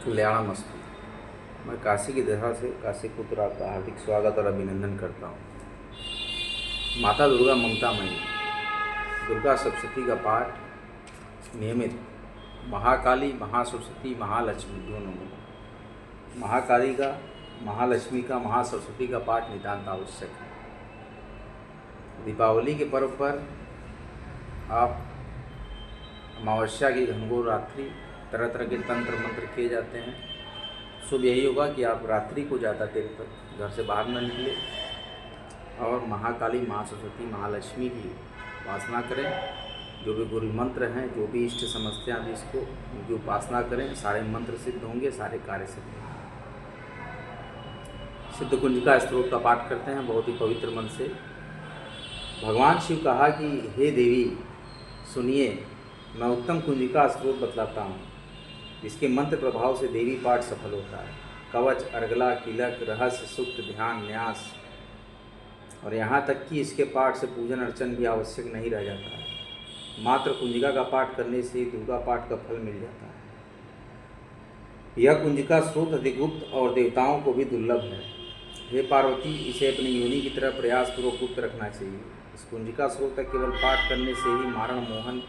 कल्याणमस्तु। मैं काशी की धरा से काशी पुत्र आपका हार्दिक स्वागत और अभिनंदन करता हूँ। माता दुर्गा ममतामयी, दुर्गा सप्तशती का पाठ नियमित महाकाली, महासरस्वती, महालक्ष्मी दोनों में, महाकाली का, महालक्ष्मी का, महासरस्वती का पाठ नितांत आवश्यक है। दीपावली के पर्व पर आप अमावस्या की घनघोर रात्रि तरह तरह के तंत्र मंत्र किए जाते हैं। शुभ यही होगा कि आप रात्रि को ज़्यादा देर तक घर से बाहर न निकले और महाकाली, महासरस्वती, महालक्ष्मी की उपासना करें। जो भी गुरु मंत्र हैं, जो भी इष्ट समस्या जिसको उनकी उपासना करें, सारे मंत्र सिद्ध होंगे, सारे कार्य सिद्ध होंगे। सिद्ध कुंजिका स्त्रोत का पाठ करते हैं बहुत ही पवित्र मन से। भगवान शिव कहा कि हे देवी सुनिए, मैं उत्तम कुंजिका स्त्रोत बतलाता हूँ। इसके मंत्र प्रभाव से देवी पाठ सफल होता है। कवच, अर्गला, किलक, रहस्य, सूक्त, ध्यान, न्यास और यहाँ तक कि इसके पाठ से पूजन अर्चन भी आवश्यक नहीं रह जाता है। मात्र कुंजिका का पाठ करने से दुर्गा पाठ का फल मिल जाता है। यह कुंजिका स्रोत अधिगुप्त और देवताओं को भी दुर्लभ है। हे पार्वती, इसे अपनी योनि की तरह प्रयासपूर्वक गुप्त रखना चाहिए। इस कुंजिका स्रोत तक केवल पाठ करने से ही मारण, मोहन,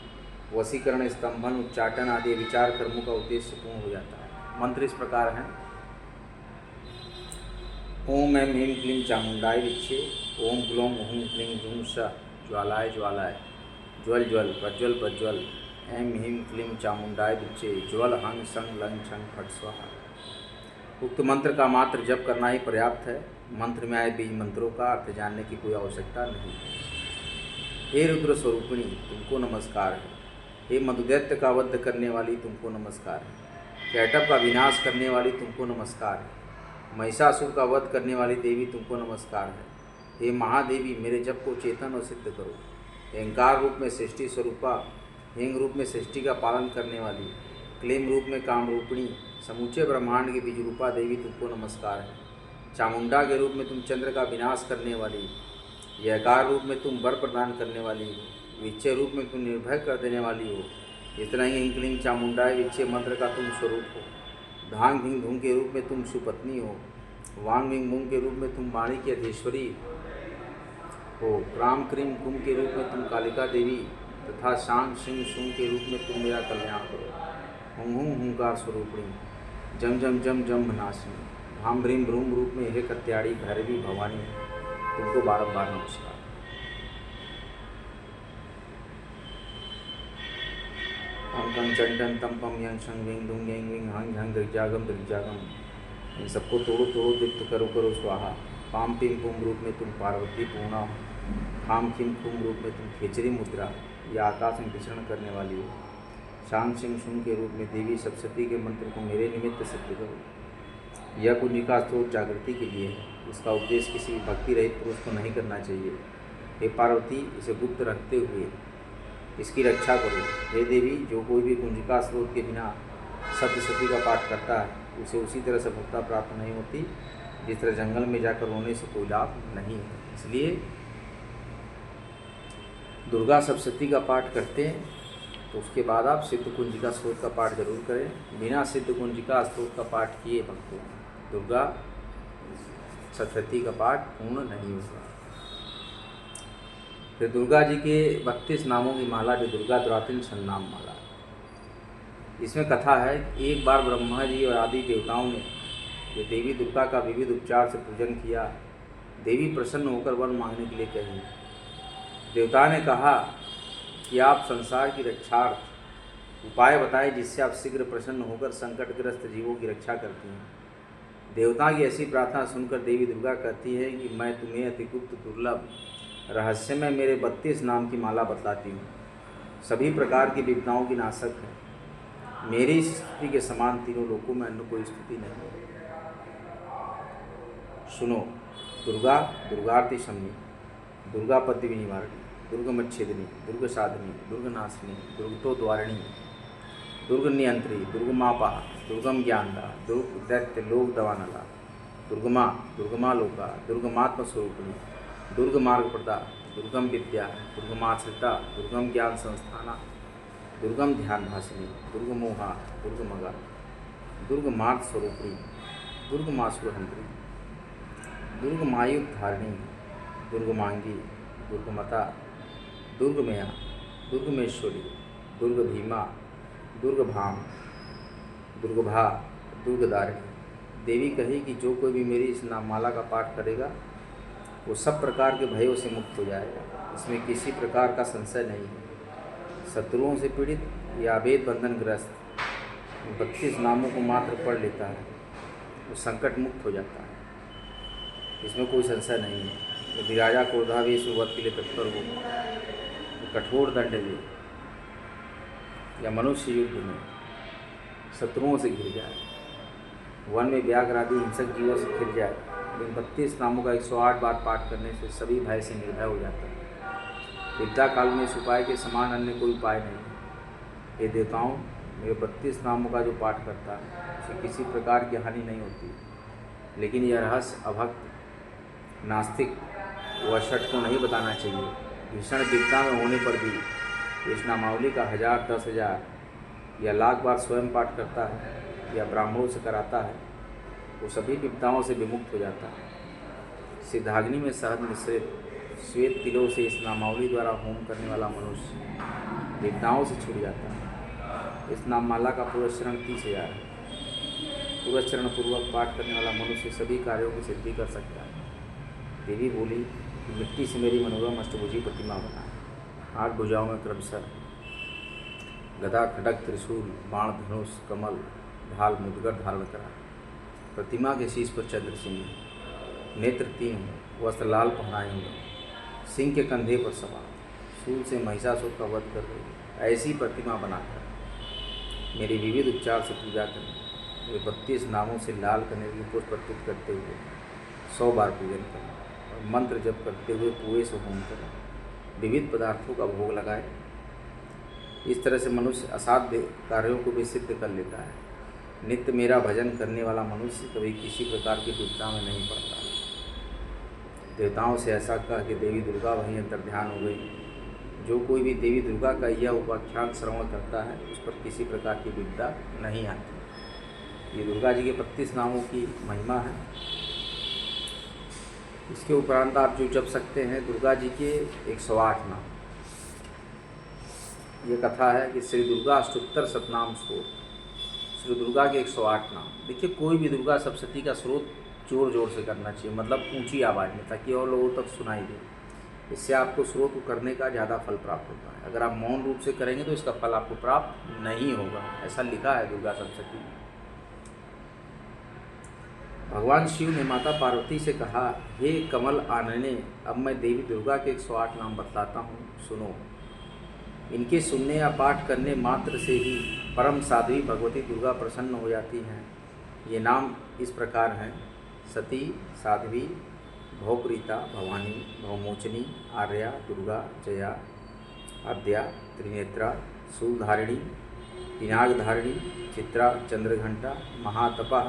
वशीकरण, स्तंभन, उच्चाटन आदि विचार कर्मों का उद्देश्य पूर्ण हो जाता है। मंत्र इस प्रकार हैं। ओम ऐं ह्रीं क्लीं चामुंडाय विच्चे, ओम ग्लौं हुं क्लीं जूं स ज्वालाय ज्वालाय, ज्वल ज्वल प्रज्वल प्रज्वल, ऐं ह्रीं क्लीं चामुंडाय विच्चे, ज्वल हंग संग लंग छंग फट स्वाहा। उक्त मंत्र का मात्र जप करना ही पर्याप्त है। मंत्र में आए बीज मंत्रों का अर्थ जानने की कोई आवश्यकता नहीं है। हे रुद्र स्वरूपिणी, तुमको नमस्कार है। हे मधुदैत्य का वध करने वाली, तुमको नमस्कार है। कैटभ का विनाश करने वाली, तुमको नमस्कार है। महिषासुर का वध करने वाली देवी, तुमको नमस्कार है। हे महादेवी, मेरे जप को चेतन और सिद्ध करो। अहंकार रूप में सृष्टि स्वरूपा, हेंग रूप में सृष्टि का पालन करने वाली, क्लीम रूप में कामरूपिणी, समूचे ब्रह्मांड की बीज रूपा देवी, तुमको नमस्कार है। चामुंडा के रूप में तुम चंद्र का विनाश करने वाली, यकार रूप में तुम वर प्रदान करने वाली हो, विच्छे रूप में तुम निर्भय कर देने वाली हो। इतना ही क्लीं चामुंडाय विच्छे मंत्र का तुम स्वरूप हो। धांग भिंग धूम के रूप में तुम सुपत्नी हो। वांग भिंग मूंग के रूप में तुम वाणी की अधीश्वरी हो। क्राम क्रीम कुम के रूप में तुम कालिका देवी तथा शांग सिंह सुंग के रूप में तुम मेरा कल्याण करो। हुं हुं हुंकार स्वरूपिणी, जम जम जम जम नाशिनी, भाम भ्रीम भ्रूम रूप में हे कत्याड़ी भैरवी भवानी, तुमको बारंबार नमस्कार। हम कंग चंडन तम पम यंग शंग विंग दुंग यंग विंग हंग हंग दृग्जागम दृग्जागम, इन सबको तोड़ो तोड़ो दीप्त करो करो स्वाहा। पाम पिम पुम रूप में तुम पार्वती पूर्णा हो। खाम खिम कुम रूप में तुम खेचरी मुद्रा या आकाश में विचरण करने वाली हो। शांग सिंह शुंग के रूप में देवी सप्तशती के मंत्र को मेरे निमित्त सिद्ध करो। यह कुंजिका स्त्रोत जागृति के लिए है। इसका उपदेश किसी भक्ति रहित पुरुष को नहीं करना चाहिए। हे पार्वती, इसे गुप्त रखते हुए इसकी रक्षा करो। हे देवी, जो कोई भी कुंजिका स्रोत के बिना सप्तशती का पाठ करता है उसे उसी तरह सफलता प्राप्त नहीं होती जिस तरह जंगल में जाकर रोने से कोई लाभ नहीं है। इसलिए दुर्गा सप्तशती का पाठ करते हैं तो उसके बाद आप सिद्ध कुंजिका स्रोत का पाठ जरूर करें। बिना सिद्ध कुंजिका स्रोत का पाठ किए भक्तों दुर्गा सप्तशती का पाठ पूर्ण नहीं होगा। फिर दुर्गा जी के 32 नामों की माला जो दुर्गा द्वातिन सन्नाम माला, इसमें कथा है कि एक बार ब्रह्मा जी और आदि देवताओं ने जो देवी दुर्गा का विविध उपचार से पूजन किया, देवी प्रसन्न होकर वर मांगने के लिए कही। देवता ने कहा कि आप संसार की रक्षार्थ उपाय बताएं जिससे आप शीघ्र प्रसन्न होकर संकटग्रस्त जीवों की रक्षा करती हैं। देवता की ऐसी प्रार्थना सुनकर देवी दुर्गा कहती है कि मैं तुम्हें अति गुप्त दुर्लभ रहस्य में मेरे 32 नाम की माला बतलाती हूँ। सभी प्रकार की विपदाओं की नाशक है। मेरी स्तुति के समान तीनों लोकों में अन्य कोई स्तुति नहीं है। सुनो, दुर्गा दुर्गार्ति शमनी, दुर्गा पद्य निवारणी, दुर्गमच्छेदिनी, दुर्ग साधिनी, दुर्गनाशिनी, दुर्गतो द्वारिणी, दुर्ग नियंत्री, दुर्गमापा, दुर्गम ज्ञानदा, दुर्ग दैत्य लोक दवानला, दुर्गमा दुर्गमा लोका, दुर्गमात्म स्वरूपिणी, दुर्ग मार्ग प्रदा, दुर्गम विद्या, दुर्गमाश्रिता, दुर्गम ज्ञान संस्थाना, दुर्गम ध्यान भाषिनी, दुर्गमोहा, दुर्गमगा, दुर्ग मार्ग स्वरूपिणी, दुर्ग मासुरहंत्री, दुर्ग मायुधारिणी, दुर्गमांगी, दुर्गमता, दुर्गमया, दुर्गमेश्वरी, दुर्ग भीमा, दुर्गभाम, दुर्गभा, दुर्गदारिणी। देवी कही कि जो कोई भी मेरी इस नाममाला का पाठ करेगा वो सब प्रकार के भयों से मुक्त हो जाएगा। इसमें किसी प्रकार का संशय नहीं है। शत्रुओं से पीड़ित या अभेद बंधनग्रस्त 32 नामों को मात्र पढ़ लेता है वो संकट मुक्त हो जाता है। इसमें कोई संशय नहीं है। यदि राजा क्रोधावेश में वध के लिए तत्पर हो तो कठोर दंड ले या मनुष्य युद्ध में शत्रुओं से घिर जाए, वन में व्याघ्र आदि हिंसक जीवों से घिर जाए, लेकिन 32 नामों का 108 बार पाठ करने से सभी भय से निर्भय हो जाता है। विद्या काल में इस उपाय के समान अन्य कोई उपाय नहीं है। ये देवताओं, मेरे 32 नामों का जो पाठ करता है उसे किसी प्रकार की हानि नहीं होती। लेकिन यह रहस्य अभक्त नास्तिक व शठ को नहीं बताना चाहिए। भीषण विपदा में होने पर भी इस नामावली का 1000, 10,000 या लाख बार स्वयं पाठ करता है या ब्राह्मणों से कराता है, वो सभी विपदाओं से विमुक्त हो जाता है। सिद्धाग्नि में शहद मिश्रित श्वेत तिलों से इस नामावली द्वारा होम करने वाला मनुष्य विपदाओं से छूट जाता है। इस नाममाला का पुरस्चरण 30,000 है। पुरस्चरण पूर्वक पाठ करने वाला मनुष्य सभी कार्यों की सिद्धि कर सकता है। देवी बोली कि मिट्टी से मेरी मनोरम अष्टभुजी प्रतिमा बनाए। 8 भुजाओं में क्रमशः गदा, खड्ग, त्रिशूल, बाण, धनुष, कमल, ढाल, मुदगर धारण करा। प्रतिमा के शीश पर चंद्र सिंह, नेत्र 3 हो, वस्त्र लाल पहनाए हुए, सिंह के कंधे पर सवार, शूल से महिषासुर का वध कर रही ऐसी प्रतिमा बनाकर मेरी विविध उपचार से पूजा करें। मेरे 32 नामों से लाल करने की पुष्प अर्पित करते हुए 100 बार पूजन करें और मंत्र जप करते हुए पूरे से होम करें। विविध पदार्थों का भोग लगाए। इस तरह से मनुष्य असाध्य कार्यों को भी सिद्ध कर लेता है। नित्य मेरा भजन करने वाला मनुष्य कभी किसी प्रकार की दुविधा में नहीं पड़ता। देवताओं से ऐसा कहा कि देवी दुर्गा वहीं अंतर्ध्यान हो गई। जो कोई भी देवी दुर्गा का यह उपाख्यान श्रवण करता है उस पर किसी प्रकार की विपदा नहीं आती। ये दुर्गा जी के 32 नामों की महिमा है। इसके उपरांत आप जो जप सकते हैं दुर्गा जी के 108 नाम। ये कथा है कि श्री दुर्गा अष्टोत्तर शतनाम स्तोत्र, श्री दुर्गा के 108 नाम। देखिए, कोई भी दुर्गा सप्तशती का स्रोत जोर जोर से करना चाहिए, मतलब ऊंची आवाज़ में, ताकि और लोगों तक सुनाई दे। इससे आपको स्रोत को करने का ज़्यादा फल प्राप्त होता है। अगर आप मौन रूप से करेंगे तो इसका फल आपको प्राप्त नहीं होगा। ऐसा लिखा है दुर्गा सप्तशती में। भगवान शिव ने माता पार्वती से कहा, हे कमल आनने, अब मैं देवी दुर्गा के 108 नाम बतलाता हूँ, सुनो। इनके सुनने या पाठ करने मात्र से ही परम साध्वी भगवती दुर्गा प्रसन्न हो जाती हैं। ये नाम इस प्रकार हैं: सती, साध्वी, भवप्रीता, भवानी, भवमोचनी, आर्या, दुर्गा, जया, आद्या, त्रिनेत्रा, शूलधारिणी, पिनाकधारिणी, चित्रा, चंद्रघंटा, महातपा,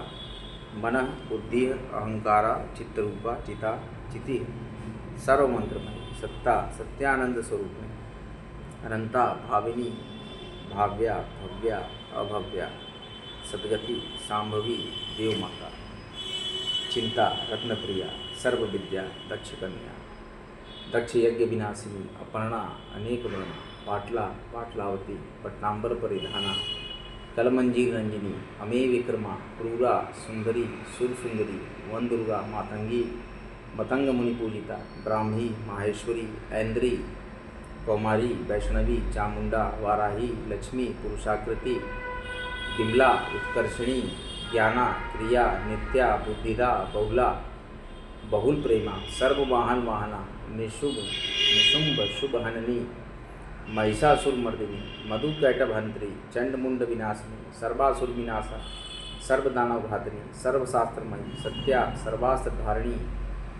मनः, बुद्धि, अहंकारा, चित्तरूपा, चिता, चिति, सर्वमंत्रमय, सत्ता, सत्यानंद स्वरूप में, अनंता, भाविनी, भाव्या, भव्या, अभव्या, सद्गति, सांभवी, देवमाता, चिंता, रत्नप्रिया, सर्वविद्या, दक्ष कन्या, दक्ष यज्ञ विनाशिनी, अपर्णा, अनेक वर्णा, पाटला, पाटलावती, पट्टांबर परिधाना, कलमंजीर रंजिनी, अमे विक्रमा, क्रूरा, सुंदरी, सुरसुंदरी, वन दुर्गा, मातंगी, मतंग मुनि पूजिता, ब्राह्मी, माहेश्वरी, ऐन्द्री, कौमारी, वैष्णवी, चामुंडा, वाराही, लक्ष्मी, पुरुषाकृति, विमला, उत्कर्षणी, ज्ञाना, क्रिया, नित्या, बुद्धिदा, बहुला, बहुल प्रेमा, सर्ववाहन वाहना, निशुभ, निशुंभ, शुभहननी, महिषासुरमर्दिनी, मधुकैटभहंत्री, चंडमुंड विनाशिनी, सर्वासुर विनाशा, सर्वदानवघातिनी, सर्वशास्त्रमयी, सत्या, सर्वास्त्र धारिणी,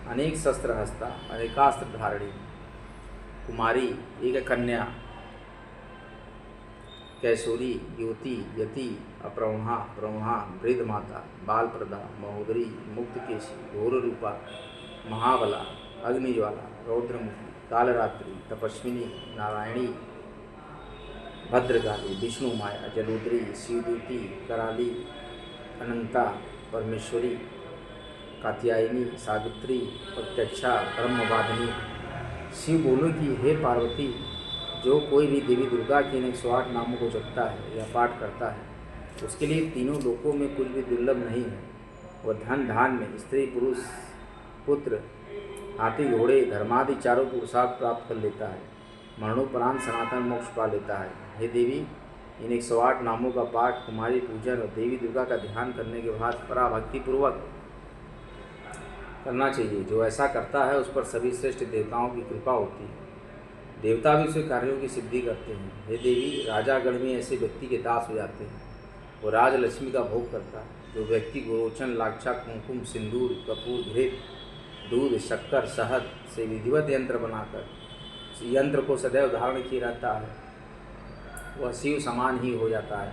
अनेक शस्त्र हस्ता, अनेकास्त्र धारिणी, कुमारी, एक कन्या, कैशोरी, युवती, यति, अप्रौढ़ा, प्रौढ़ा, वृद्ध माता, बाल प्रदा, महोदरी, मुक्तकेशी, घोर रूपा, महाबला, अग्निज्वाला, रौद्रमुखी, कालरात्रि, तपस्विनी, नारायणी, भद्रकाली, विष्णु माया, जलोदरी, शिवदूती, कराली, अनंता, परमेश्वरी, कात्यायनी, सावित्री, प्रत्यक्षा, ब्रह्मवादिनी। शिव बोलो कि हे पार्वती, जो कोई भी देवी दुर्गा के इन 108 नामों को जपता है या पाठ करता है, उसके लिए तीनों लोकों में कुछ भी दुर्लभ नहीं है। वह धन धान में स्त्री पुरुष पुत्र हाथी घोड़े धर्मादि चारों पुरुषार्थ प्राप्त कर लेता है, मरणोपरांत सनातन मोक्ष पा लेता है। हे देवी, इन 108 नामों का पाठ, कुमारी पूजन और देवी दुर्गा का ध्यान करने के बाद पराभक्ति पूर्वक करना चाहिए। जो ऐसा करता है उस पर सभी श्रेष्ठ देवताओं की कृपा होती है, देवता भी उसके कार्यों की सिद्धि करते हैं। हे देवी, राजागण में ऐसे व्यक्ति के दास हो जाते हैं। वो राजलक्ष्मी का भोग करता है। जो व्यक्ति गोरोचन, लाक्षा, कुमकुम, सिंदूर, कपूर, घृत, दूध, शक्कर, शहद से विधिवत यंत्र बनाकर यंत्र को सदैव धारण किए रहता है, वह शिव समान ही हो जाता है।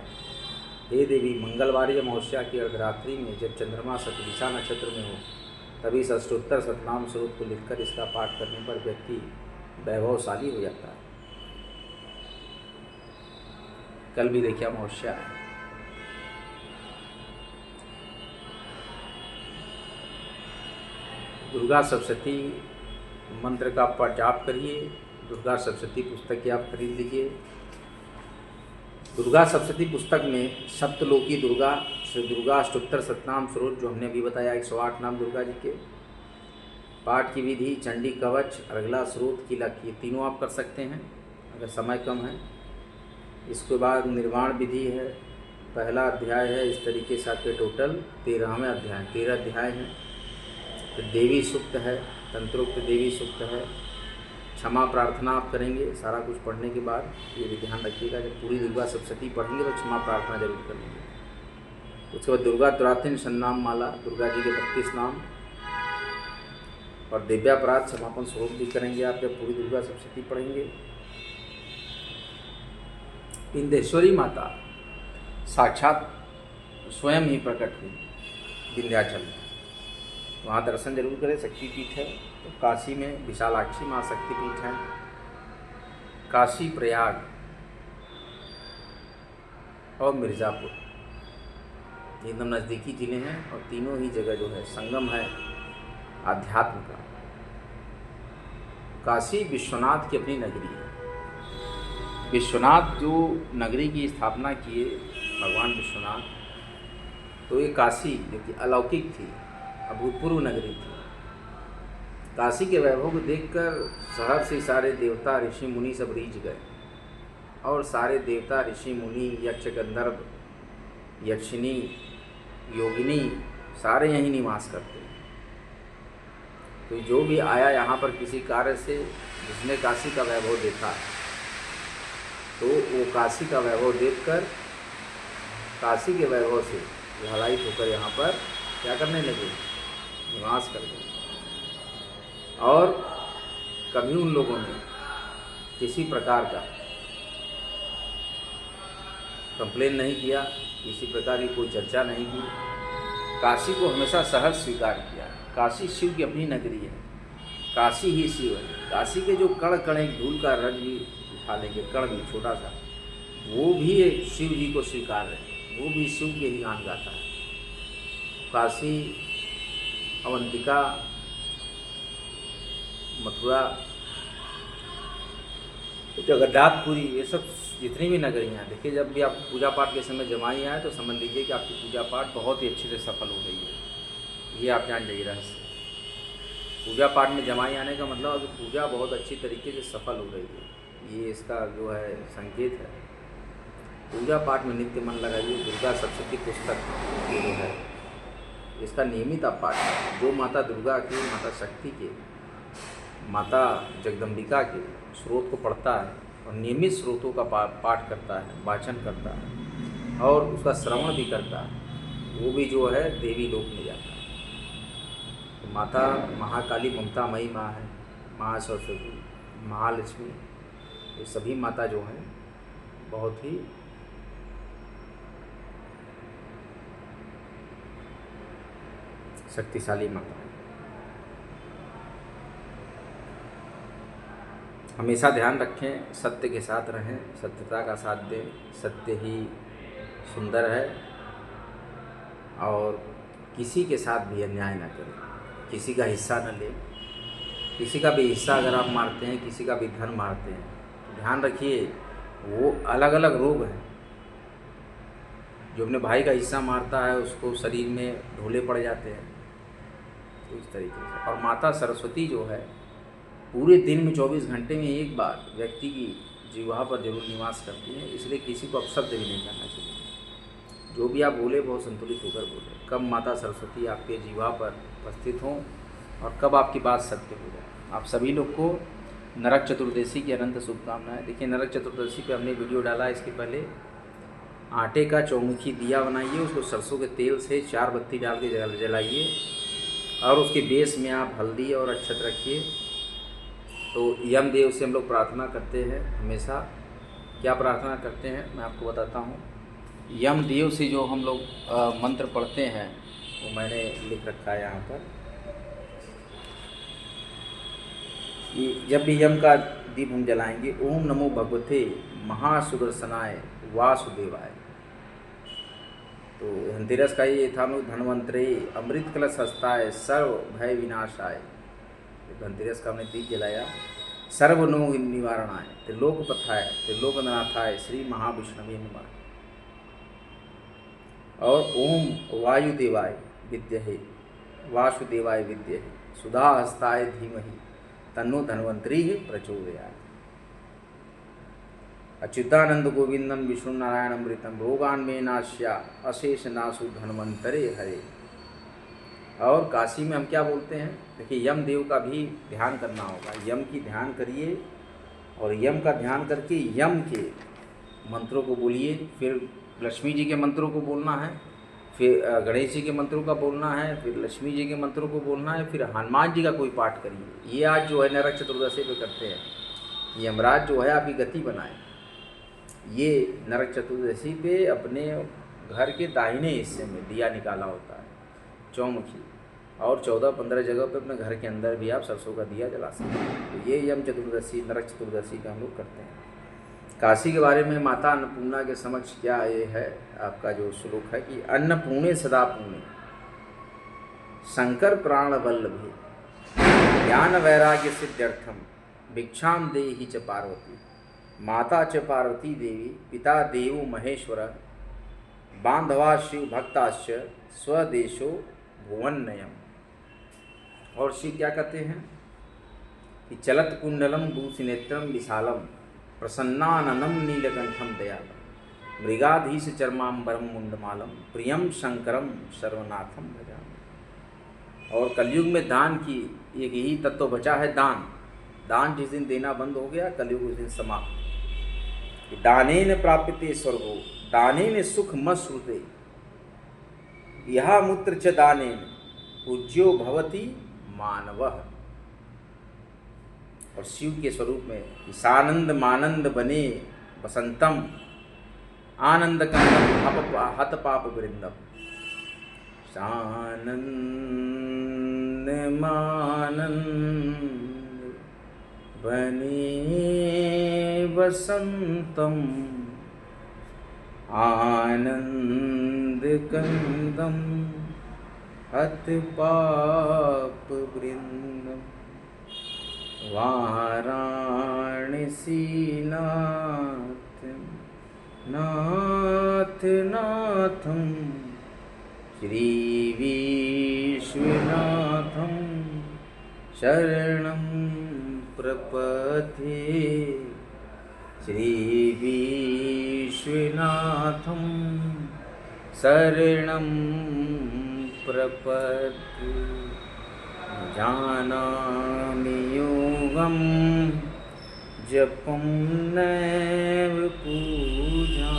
हे देवी, मंगलवार या अमावस्या की अर्धरात्रि में जब चंद्रमा शतभिषा नक्षत्र में हो, तभी इस अष्टोत्तर सतनाम स्वरूप को लिखकर इसका पाठ करने पर व्यक्ति वैभवशाली हो जाता है। कल भी देखिए अमावस्या है। दुर्गा सप्तशती मंत्र का पाठ जाप करिए। दुर्गा सप्तशती पुस्तक की आप खरीद लीजिए। दुर्गा सप्तशती पुस्तक में सप्तलोकी दुर्गा, श्री दुर्गा अष्टोत्तर सतनाम स्वरूप जो हमने अभी बताया 108 नाम दुर्गा जी के, पाठ की विधि, चंडी कवच, अर्गला स्रोत, कीला की, तीनों आप कर सकते हैं अगर समय कम है। इसके बाद निर्वाण विधि है, पहला अध्याय है। इस तरीके से आपके टोटल 13वें अध्याय, 13 अध्याय हैं। तो देवी सूक्त है, तंत्रोक्त देवी सूक्त है, क्षमा प्रार्थना आप करेंगे। सारा कुछ पढ़ने के बाद ये भी ध्यान रखिएगा, जब पूरी दुर्गा सप्तशती पढ़ेंगे तो क्षमा प्रार्थना जरूर करेंगे। उसके बाद दुर्गा तुरातिन सन्नाम माला, दुर्गा जी के 32 नाम, और दिव्यापराध समापन स्वरूप भी करेंगे आप जब पूरी दुर्गा सप्तशती पढ़ेंगे। विंध्येश्वरी माता साक्षात स्वयं ही प्रकट हुई विंध्याचल में, वहाँ दर्शन जरूर करें। शक्तिपीठ है। तो काशी में विशालाक्षी माँ शक्तिपीठ है, काशी, प्रयाग और मिर्ज़ापुर, ये एकदम नज़दीकी ज़िले हैं और तीनों ही जगह जो है संगम है आध्यात्म का। काशी विश्वनाथ की अपनी नगरी है। विश्वनाथ जो नगरी की स्थापना किए भगवान विश्वनाथ, तो ये काशी जो कि अलौकिक थी, अभूतपूर्व नगरी थी। काशी के वैभव को देखकर शहर से सारे देवता ऋषि मुनि सब रीझ गए, और सारे देवता ऋषि मुनि, यक्ष, गंधर्व, यक्षिणी, योगिनी सारे यहीं निवास करते हैं। तो जो भी आया यहाँ पर किसी कार्य से, जिसने काशी का वैभव देखा, तो वो काशी का वैभव देखकर काशी के वैभव से लालायित होकर यहाँ पर क्या करने लगे, निवास कर गए। और कभी उन लोगों ने किसी प्रकार का कंप्लेन नहीं किया, किसी प्रकार की कोई चर्चा नहीं की। काशी को हमेशा सहज स्वीकार किया। काशी शिव की अपनी नगरी है, काशी ही शिव है। काशी के जो कण कण एक धूल का रज भी उठा लेंगे, कण भी छोटा सा, वो भी शिव जी को स्वीकार है, वो भी शिव के ही गान गाता है। काशी, अवंतिका, मथुरा, जगन्नाथपुरी, ये सब जितनी भी नगरियाँ, देखिए जब भी आप पूजा पाठ के समय जमाई आए तो समझ लीजिए कि आपकी पूजा पाठ बहुत ही अच्छे से सफल हो रही है। ये आप जान जाइए रहस्य। पूजा पाठ में जमाई आने का मतलब अभी पूजा बहुत अच्छी तरीके से सफल हो रही है, ये इसका जो है संकेत है। पूजा पाठ में नित्य मन लगाइए। दुर्गा सप्तशती पुस्तक जो है इसका नियमित आप पाठ करें। जो माता दुर्गा के, माता शक्ति के, माता जगदम्बिका के स्रोत को पढ़ता है और नियमित स्रोतों का पाठ करता है, वाचन करता है और उसका श्रवण भी करता है, वो भी जो है देवी लोक में जाता है। तो माता महाकाली ममतामयी माँ है, महासरस्वती, महालक्ष्मी, ये सभी माता जो हैं बहुत ही शक्तिशाली माता है। हमेशा ध्यान रखें, सत्य के साथ रहें, सत्यता का साथ दें। सत्य ही सुंदर है और किसी के साथ भी अन्याय न करें, किसी का हिस्सा न लें। किसी का भी हिस्सा अगर आप मारते हैं, किसी का भी धन मारते हैं, तो ध्यान रखिए वो अलग अलग रोग हैं। जो अपने भाई का हिस्सा मारता है उसको शरीर में ढोले पड़ जाते हैं, तो इस तरीके से। और माता सरस्वती जो है पूरे दिन में 24 घंटे में एक बार व्यक्ति की जीवा पर जरूर निवास करती है, इसलिए किसी को अपशब्द भी नहीं करना चाहिए। जो भी आप बोले बहुत संतुलित होकर बोले। कब माता सरस्वती आपके जीवा पर उपस्थित हों और कब आपकी बात सत्य हो जाए। आप सभी लोग को नरक चतुर्दशी की अनंत शुभकामनाएं। देखिए नरक चतुर्दशी पे हमने वीडियो डाला, इसके पहले आटे का चौमुखी दिया बनाइए, उसको सरसों के तेल से 4 बत्ती डाल के जलाइए और उसके बेस में आप हल्दी और अक्षत रखिए। तो यमदेव से हम लोग प्रार्थना करते हैं हमेशा। क्या प्रार्थना करते हैं मैं आपको बताता हूँ। यमदेव से जो हम लोग मंत्र पढ़ते हैं वो मैंने लिख रखा है यहाँ पर। जब भी यम का दीप हम जलाएंगे, ओम नमो भगवते महासुदर्शनाय वासुदेवाय। तो धनतेरस का ये था, हम लोग धनवंतरे अमृत कलश हस्ताय सर्व भय विनाशाय। धनतेरस का हमने दीप जलाया। सर्वनो निवारणाय त्रिलोकपथाय त्रिलोकनाथाय श्री महाविष्णवे नमः। और ओम वायुदेवाय विद्महे वासुदेवाय विद्महे सुधा हस्ताय धीमहि तन्नो धन्वंतरी प्रचोदयात्। अच्युतानंद गोविंदम विष्णु नारायण अमृतम रोगान में नाश्या अशेष नासु धन्वंतरे हरे। और काशी में हम क्या बोलते हैं, देखिए यम देव का भी ध्यान करना होगा। यम की ध्यान करिए और यम का ध्यान करके यम के मंत्रों को बोलिए। फिर लक्ष्मी जी के मंत्रों को बोलना है, फिर गणेश जी के मंत्रों का बोलना है, फिर लक्ष्मी जी के मंत्रों को बोलना है, फिर हनुमान जी का कोई पाठ करिए। ये आज जो है नरक चतुर्दशी पे करते हैं। यमराज जो है आपकी गति बनाए। ये नरक चतुर्दशी पे अपने घर के दाहिने हिस्से में दिया निकाला होता है चौमुखी, और 14-15 जगह पे अपने घर के अंदर भी आप सरसों का दिया जला सकते हैं। तो ये यम चतुर्दशी नरक चतुर्दशी का हम लोग करते हैं। काशी के बारे में माता अन्नपूर्णा के समक्ष क्या ये है आपका जो श्लोक है कि अन्नपूर्णे सदा पूर्णे शंकर प्राण वल्लभे ज्ञान वैराग्य सिद्ध्यर्थम भिक्षाम देहि च पार्वती। माता च पार्वती देवी पिता देवो महेश्वर बांधवा शिव भक्ताश्च स्वदेशो भुवन्नयम। और शिव क्या कहते हैं कि चलत कुंडलम दूषनेत्रम विशालम प्रसन्नाननम नीलकंठम दयालम मृगाधीश चर्मांबरम मुंडमालम प्रियम शंकरम सर्वनाथम भजामि। और कलयुग में दान की एक यही तत्व बचा है, दान। दान जिस दिन देना बंद हो गया कलयुग उस दिन समाप्त। दानेन प्राप्यते स्वर्गो दानेन सुख मश्रुते यह मूत्र च दानेन पूज्यो भवति मानवः। और शिव के स्वरूप में सानंद मानंद बने बसंतम आनंद कंदम हत पाप वृंदम। सानंद मानंद बने बसंतम आनंद कंदम हत पाप वृंदम। वाराणसी नाथ नाथ नाथम श्री विश्वनाथम शरणं प्रपथे। श्री विश्वनाथम शरणं प्रपथे। जानामि योगं जपं नैव पूजा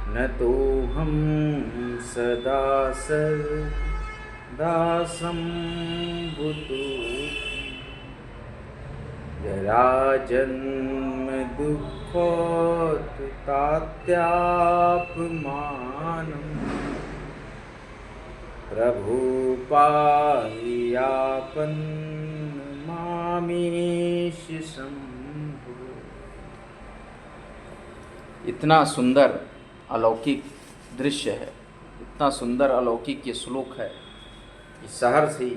न तोऽहं सदा सर्वदा सम्भुतो। जराजन्म दुःखोत्तात्यापमानम् प्रभु पायापन्नमामीश शंभो। इतना सुंदर अलौकिक दृश्य है, इतना सुंदर अलौकिक ये श्लोक है। इस शहर से ही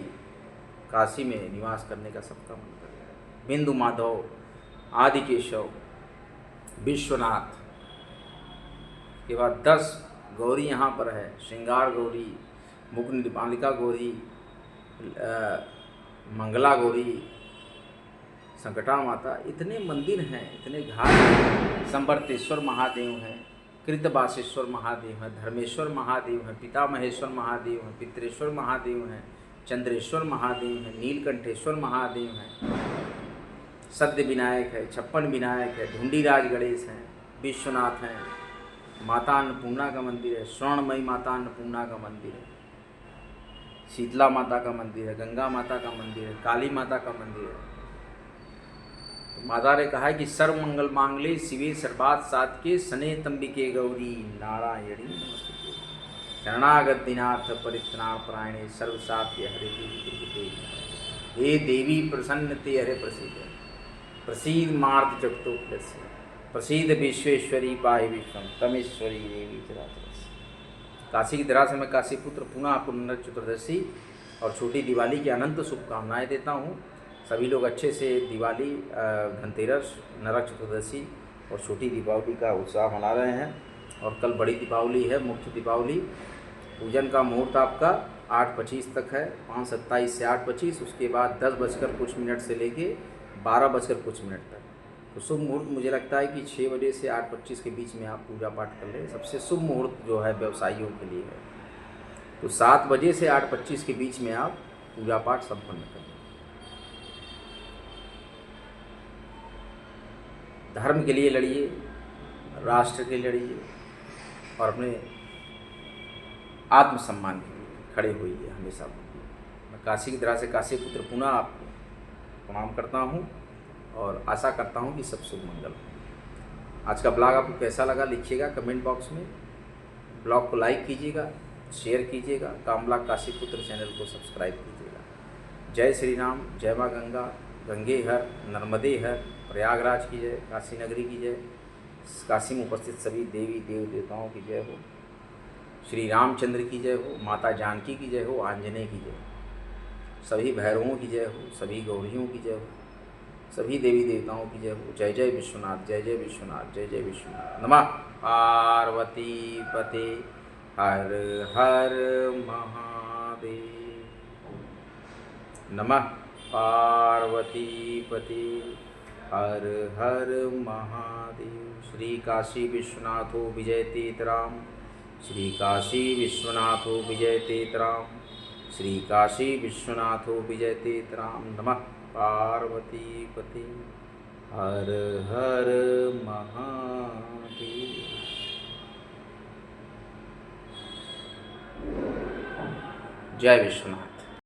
काशी में निवास करने का सबका मन करे। बिंदु माधव, आदि केशव, विश्वनाथ के बाद 10 गौरी यहाँ पर है। श्रृंगार गौरी, मुख निर्मालिका गौरी, मंगला गौरी, संकटा माता, इतने मंदिर हैं, इतने घाट हैं। संवर्तेश्वर महादेव हैं, कृतबासेश्वर महादेव हैं, धर्मेश्वर महादेव हैं, पिता महेश्वर महादेव हैं, पितरेश्वर महादेव हैं, चंद्रेश्वर महादेव हैं, नीलकंठेश्वर महादेव हैं, सद्य विनायक है, 56 विनायक है, ढूंढीराज गणेश हैं, विश्वनाथ हैं, माता अन्नपूर्णा का मंदिर है, स्वर्णमयी माता अन्नपूर्णा का मंदिर है, शीतला माता का मंदिर है, गंगा माता का मंदिर है, काली माता का मंदिर है। तो माता ने कहा है कि सर्व मंगल मांगले शिवे सर्वात् साधके सने तंबिके गौरी नारायणी नमस्ते। शरणागत दिनाथ परित्राण परायणे सर्वसात्य हरे देवी। हे देवी प्रसन्नते हरे प्रसीद, प्रसीद मार्ग जगतो प्रसीद विश्वेश्वरी पाहि विश्वम तमेश्वरी देवी चराचर। काशी की धरा से मैं काशी पुत्र पुनः आपको नरक चतुर्दशी और छोटी दिवाली की अनंत शुभकामनाएं देता हूं। सभी लोग अच्छे से दिवाली, धनतेरस, नरक चतुर्दशी और छोटी दीपावली का उत्साह मना रहे हैं। और कल बड़ी दीपावली है, मुख्य दीपावली। पूजन का मुहूर्त आपका 8:25 तक है, 5:27 से 8:25। उसके बाद 10 बजकर कुछ मिनट से लेके 12 बजकर कुछ मिनट तक। तो शुभ मुहूर्त मुझे लगता है कि 6 बजे से 8:25 के बीच में आप पूजा पाठ कर लें। सबसे शुभ मुहूर्त जो है व्यवसायियों के लिए है, तो 7 बजे से 8:25 के बीच में आप पूजा पाठ संपन्न कर लें। धर्म के लिए लड़िए, राष्ट्र के लिए लड़िए और अपने आत्मसम्मान के लिए खड़े होइए हमेशा। मैं काशी की धरा से काशी पुत्र पुनः आपको प्रणाम करता हूँ और आशा करता हूँ कि सब शुभ मंगल हो। आज का ब्लॉग आपको कैसा लगा लिखिएगा कमेंट बॉक्स में। ब्लॉग को लाइक कीजिएगा, शेयर कीजिएगा, कामला काशी पुत्र चैनल को सब्सक्राइब कीजिएगा। जय श्री राम, जय माँ गंगा, गंगे हर नर्मदे हर, प्रयागराज की जय, काशी नगरी की जय, काशी में उपस्थित सभी देवी देव देवताओं की जय हो, श्री रामचंद्र की जय हो, माता जानकी की जय हो, आंजनेय की जय हो, सभी भैरवों की जय हो, सभी गौरियों की जय हो, सभी देवी देवताओं की जय हो। जय जय विश्वनाथ, जय जय विश्वनाथ, जय जय विश्वनाथ। नमः पार्वती पते हर हर महादेव। नमः पार्वती पते हर हर महादेव। श्री काशी विश्वनाथो विजयतेतराम, श्री काशी विश्वनाथो विजयतेतराम, श्री काशी विश्वनाथो विजयतेतराम। नमः पार्वती पते हर हर महादेव। जय विश्वनाथ।